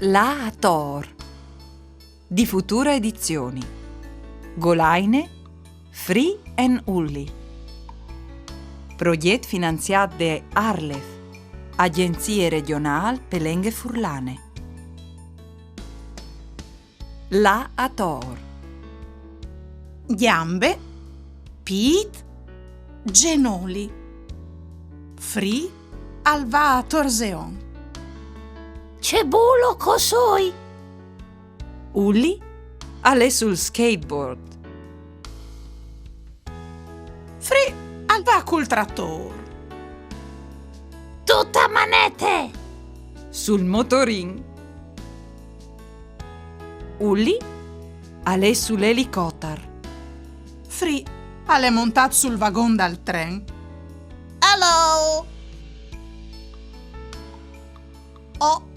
La Tor di Futura Edizioni. Golaine, Free en Ulli. Proiect finanziat de Arlef, Agenzie Regional Pelenghe Furlane. La Tor. Gambe, Piet, Genoli. Free Alva Torzeon. C'è bulo cosoi. Ulli alle sul skateboard. Free Alva col trattor. Tutta manete. Sul motorin. Ulli alle sull'elicotter. Free alle montat sul vagon dal tren. Hello! Oh!